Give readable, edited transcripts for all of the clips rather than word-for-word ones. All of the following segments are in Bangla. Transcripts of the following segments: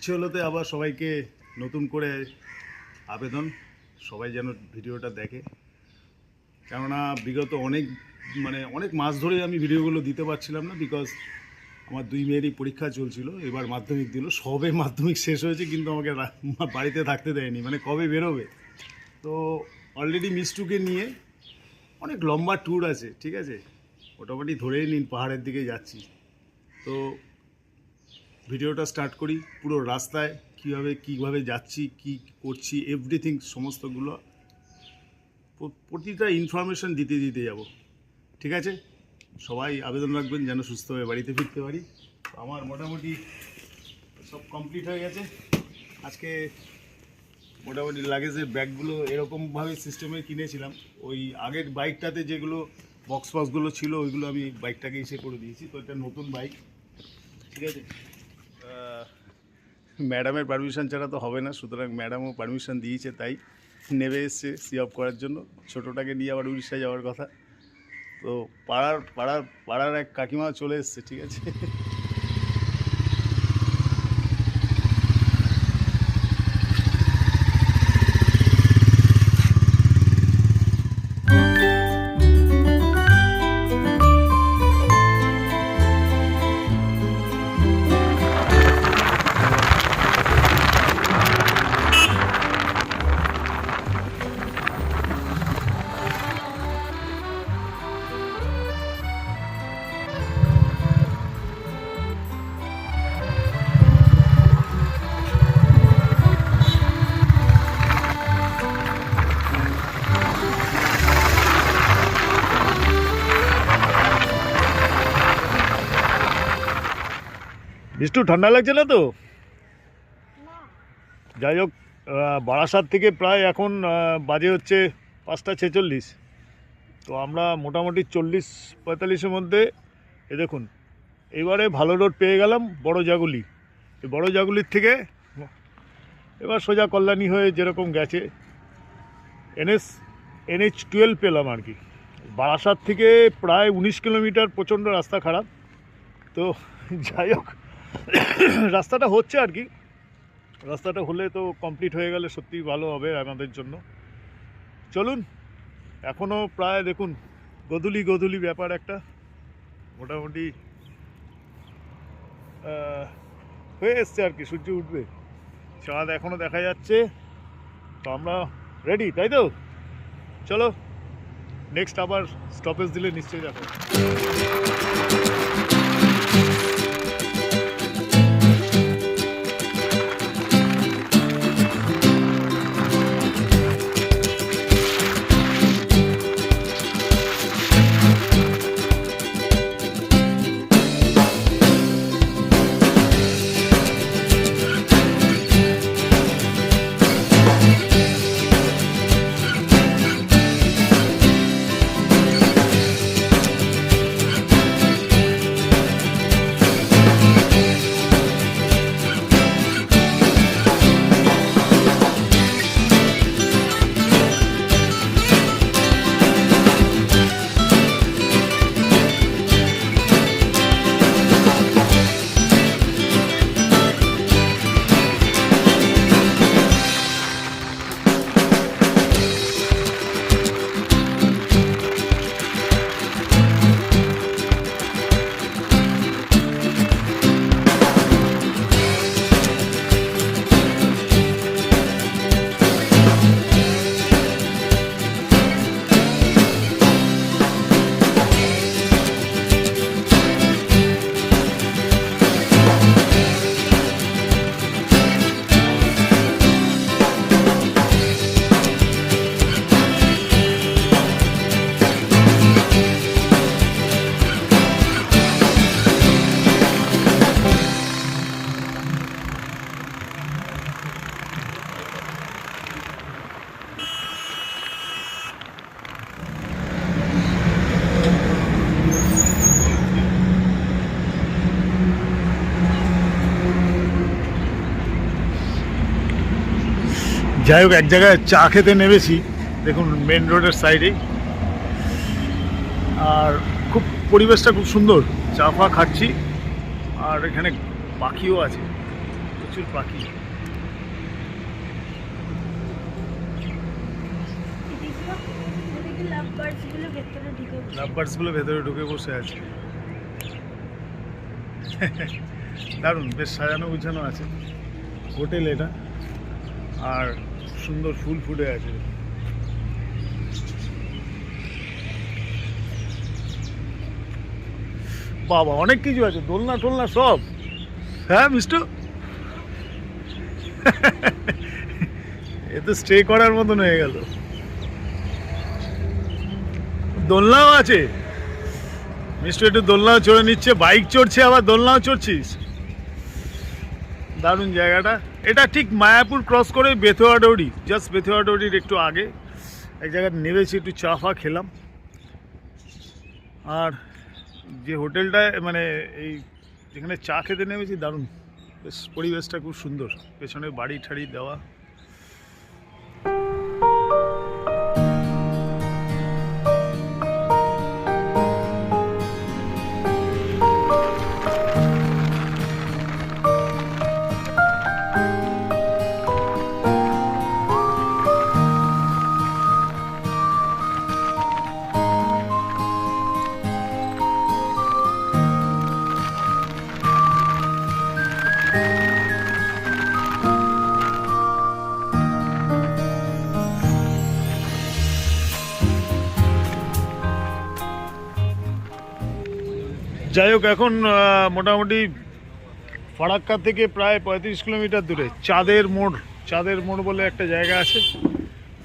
ইচ্ছে হলোতে আবার সবাইকে নতুন করে আবেদন, সবাই যেন ভিডিওটা দেখে, কেননা বিগত অনেক মাস ধরে আমি ভিডিওগুলো দিতে পারছিলাম না, বিকজ আমার দুই মেয়েরই পরীক্ষা চলছিল। এবার মাধ্যমিক দিল, সবে মাধ্যমিক শেষ হয়েছে, কিন্তু আমাকে বাড়িতে থাকতে দেয়নি, মানে কবে বেরোবে। তো অলরেডি মিষ্টুকে নিয়ে অনেক লম্বা ট্যুর আছে, ঠিক আছে, মোটামুটি ধরেই নিন পাহাড়ের দিকে যাচ্ছি। তো ভিডিওটা স্টার্ট করি, পুরো রাস্তায় কীভাবে যাচ্ছি, কি করছি, এভরিথিং সমস্তগুলো প্রতিটা ইনফরমেশন দিতে যাব, ঠিক আছে। সবাই আবেদন রাখবেন যেন সুস্থভাবে বাড়িতে ফিরতে পারি। আমার মোটামুটি সব কমপ্লিট হয়ে গেছে। আজকে মোটামুটি লাগেজের ব্যাগগুলো এরকমভাবে সিস্টেমে কিনেছিলাম, ওই আগের বাইকটাতে যেগুলো বক্সগুলো ছিল ওইগুলো আমি বাইকটাকে ইসে করে দিয়েছি। তো এটা নতুন বাইক, ঠিক আছে। ম্যাডামের পারমিশন ছাড়া তো হবে না, সুতরাং ম্যাডামও পারমিশন দিয়েছে, তাই নেমে এসছে সি অফ করার জন্য। ছোটোটাকে নিয়ে আবার উড়িষ্যায় যাওয়ার কথা। তো পাড়ার এক কাকিমা চলে এসছে, ঠিক আছে। বিষ্টু, ঠান্ডা লাগছে না তো? যাই হোক, বারাসাত থেকে প্রায় এখন বাজে হচ্ছে 5:46। তো আমরা মোটামুটি 40-45-এর মধ্যে দেখুন এবারে ভালো রোড পেয়ে গেলাম বড় জাগুলি। এই বড় জাগুলির থেকে এবার সোজা কল্যাণী হয়ে যেরকম গেছে NH-12 পেলাম আর কি। বারাসাত থেকে প্রায় 19 কিলোমিটার, প্রচণ্ড রাস্তা খারাপ। তো যাই হোক, রাস্তাটা হচ্ছে আর কি। রাস্তাটা হলে তো কমপ্লিট হয়ে গেলে সত্যিই ভালো হবে আমাদের জন্য। চলুন, এখনও প্রায় দেখুন গধূলি ব্যাপার একটা, মোটামুটি হয়ে এসছে আর কি। সূর্য উঠবে, চাঁদ এখনও দেখা যাচ্ছে। তো আমরা রেডি, তাই তো? চলো, নেক্সট আবার স্টপেজ দিলে নিশ্চয়ই দেখো। যাই হোক, এক জায়গায় চা খেতে নেমেছি, দেখুন মেন রোডের সাইডেই। আর খুব পরিবেশটা খুব সুন্দর, চা ফা খাচ্ছি, আর এখানে পাখিও আছে। প্রচুর পাখি। লাভবার্ডসগুলো ভেতরে ঢুকে বসে আছে। দারুণ, বেশ সাজানো গুছানো আছে হোটেল এটা, আর সুন্দর ফুল ফুটে আছে। বাবা, অনেক কিছু আছে, দোলনা টোলনা সব। হ্যাঁ মিষ্টু, এ তো স্টে করার মতন হয়ে গেল। দোলনাও আছে, মিষ্টু একটু দোলনাও চড়ে নিচ্ছে, বাইক চড়ছে আবার দোলনাও চড়ছিস। দারুণ জায়গাটা। এটা ঠিক মায়াপুর ক্রস করে বেথুয়া ডৌরি, জাস্ট বেথুয়া ডৌরির একটু আগে এক জায়গায় নেমেছি, একটু চা ফা খেলাম। আর যে হোটেলটায় মানে এই যেখানে চা খেতে নেমেছি, দারুণ বেশ, পরিবেশটা খুব সুন্দর, পেছনে বাড়ি ঠাড়ি দেওয়া। যাই হোক, এখন মোটামুটি ফারাক্কা থেকে প্রায় 35 কিলোমিটার দূরে চাঁদের মোড় বলে একটা জায়গা আছে।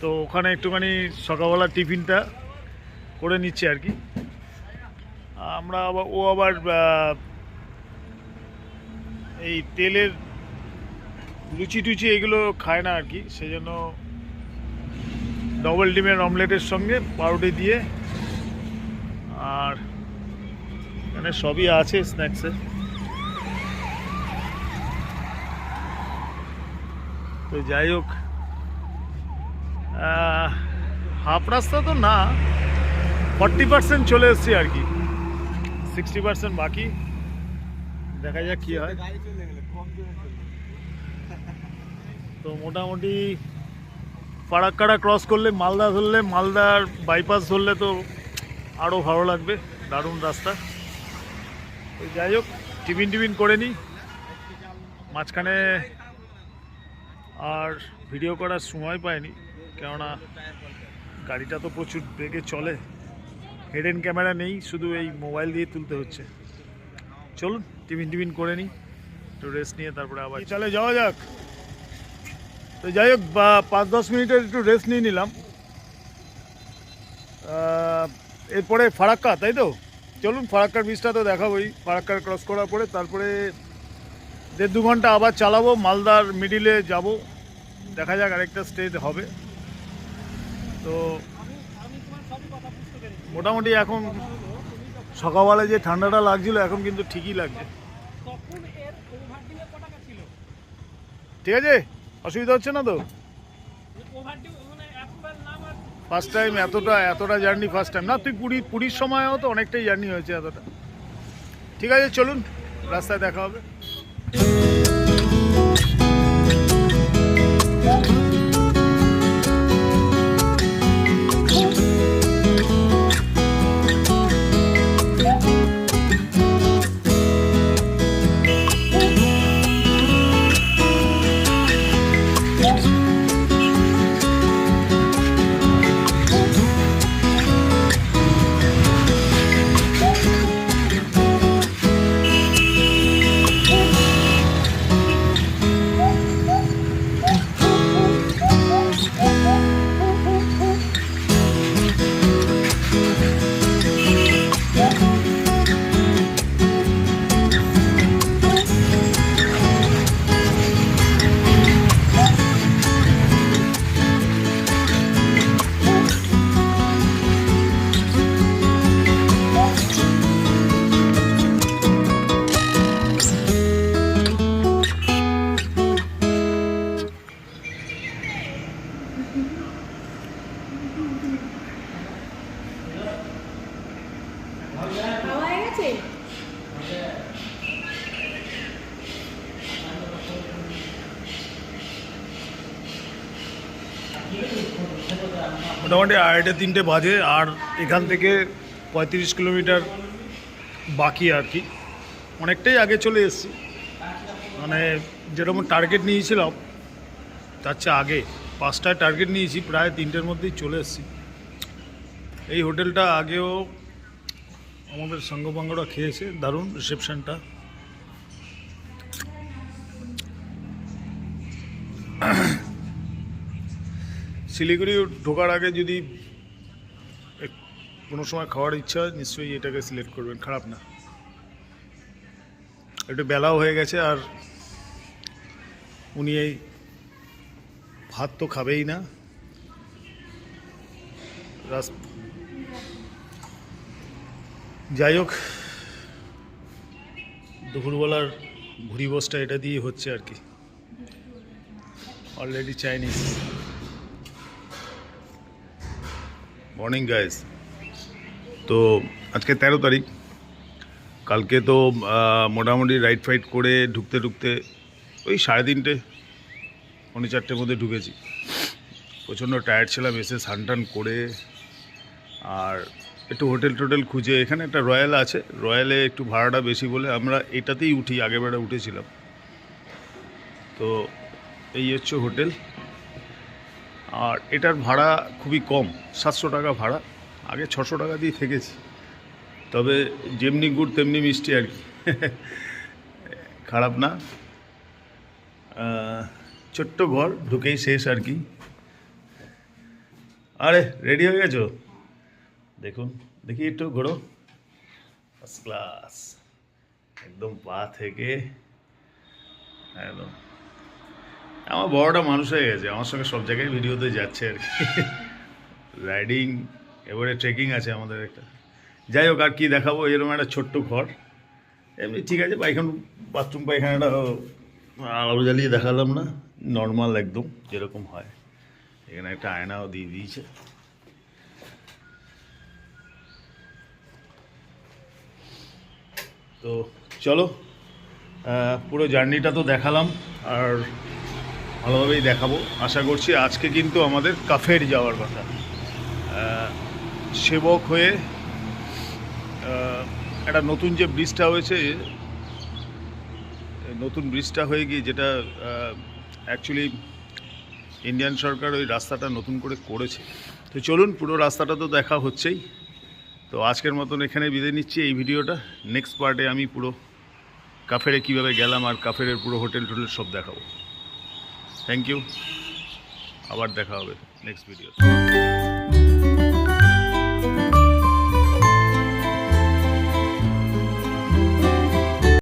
তো ওখানে একটুখানি সকালবেলা টিফিনটা করে নিচ্ছে আর কি। আমরা আবার এই তেলের লুচি টুচি এগুলো খায় না আর কি, সেই জন্য ডবল ডিমের অমলেটের সঙ্গে পাউরুটি দিয়ে, আর এখানে সবই আছে স্ন্যাক্সে। তো যাই হোক, হাফ রাস্তা তো না, 40% চলে এসেছি আর কি, 60% বাকি। দেখা যাক কি হয়। তো মোটামুটি ফারাক্কাটা ক্রস করলে মালদা ধরলে, মালদার বাইপাস ধরলে তো আরও ভালো লাগবে, দারুণ রাস্তা। তো যাই হোক, টিফিন করে নিই। মাঝখানে আর ভিডিও করার সময় পাইনি, কেননা গাড়িটা তো প্রচুর বেগে চলে, হেডেন ক্যামেরা নেই, শুধু এই মোবাইল দিয়ে তুলতে হচ্ছে। চলুন টিফিন করে নিই, একটু রেস্ট নিয়ে তারপরে আবার চলে যাওয়া যাক। তো যাই হোক, 5-10 মিনিটের একটু রেস্ট নিয়ে নিলাম। এরপরে ফারাক্কা, তাই তো? চলুন, ফারাক্কার ব্রিজটা তো দেখাবোই। ফারাক্কার ক্রস করার পরে তারপরে 1.5-2 ঘন্টা আবার চালাবো, মালদার মিডিলে যাব, দেখা যাক আরেকটা স্টেজ হবে। তো মোটামুটি এখন সকালবেলায় যে ঠান্ডাটা লাগছিল, এখন কিন্তু ঠিকই লাগছে। ঠিক আছে, অসুবিধা হচ্ছে না তো? ফার্স্ট টাইম এতটা জার্নি ফার্স্ট টাইম না। তুই পুরীর সময়ও তো অনেকটাই জার্নি হয়েছে এতটা। ঠিক আছে, চলুন, রাস্তায় দেখা হবে। মোটামুটি 2:30-3টে বাজে, আর এখান থেকে 35 কিলোমিটার বাকি আর কি। অনেকটাই আগে চলে এসেছি, মানে যেরকম টার্গেট নিয়েছিলাম তার চেয়ে আগে। 5টায় টার্গেট নিয়েছি, প্রায় 3টের মধ্যেই চলে এসেছি। এই হোটেলটা আগেও আমাদের সঙ্গপাঙ্গরা খেয়েছে, দারুণ রিসেপশনটা। শিলিগুড়ি ঢোকার আগে যদি কোনো সময় খাওয়ার ইচ্ছা হয় নিশ্চয়ই এটাকে সিলেক্ট করবেন, খারাপ না। একটু বেলাও হয়ে গেছে, আর উনি এই ভাত তো খাবেই না। যাই হোক, দুপুরবেলার ভুরি বসটা এটা দিয়ে হচ্ছে আর কি। Already Chinese. Morning guys. তো আজকে 13 তারিখ। কালকে তো মোটামুটি রাইড ফাইড করে ঢুকতে ঢুকতে ওই 3:30 4:30 মধ্যে ঢুকেছি। প্রচণ্ড টায়ার্ড ছিলাম, এসে স্নান টান করে আর একটু হোটেল টোটেল খুঁজে, এখানে একটা রয়্যাল আছে, রয়্যালে একটু ভাড়াটা বেশি বলে আমরা এটাতেই উঠি, আগেরবারে উঠেছিলাম। তো এই হচ্ছে হোটেল, আর এটার ভাড়া খুবই কম, 700 টাকা ভাড়া। আগে 600 টাকা দিয়ে থেকেছি, তবে যেমনি গুড় তেমনি মিষ্টি আর কি। খারাপ না। ছোট্ট ঘর, ঢুকেই শেষ আর কি। আরে রেডি হয়ে গেছো? দেখুন, দেখি একটু ঘোরো। ফার্স্ট ক্লাস, একদম পা থেকে একদম। আমার বড়টা মানুষ হয়ে গেছে, আমার সঙ্গে সব জায়গায় ভিডিওতে যাচ্ছে আর কি। রাইডিং, এবারে ট্রেকিং আছে আমাদের একটা। যাই হোক, আর কি দেখাবো, এরকম একটা ছোট্ট ঘর। এমনি ঠিক আছে, বাথরুম পায়খানাটা আলো জ্বালিয়ে দেখালাম না, নর্মাল একদম যেরকম হয়। এখানে একটা আয়নাও দিয়ে দিয়েছে। তো চলো, পুরো জার্নিটা তো দেখালাম, আর ভালোভাবেই দেখাবো আশা করছি। আজকে কিন্তু আমাদের কাফের যাওয়ার কথা, সেবক হয়ে। একটা নতুন যে ব্রিজটা হয়েছে, নতুন ব্রিজটা হয়ে গিয়ে, যেটা অ্যাকচুয়ালি ইন্ডিয়ান সরকার ওই রাস্তাটা নতুন করে করেছে। তো চলুন, পুরো রাস্তাটা তো দেখা হচ্ছেই। তো আজকের মতন এখানে বিদায় নিচ্ছি এই ভিডিওটা। নেক্সট পার্টে আমি পুরো কাফেরে কীভাবে গেলাম আর কাফেরের পুরো হোটেল টোটেল সব দেখাবো। থ্যাংক ইউ, আবার দেখা হবে নেক্সট ভিডিও।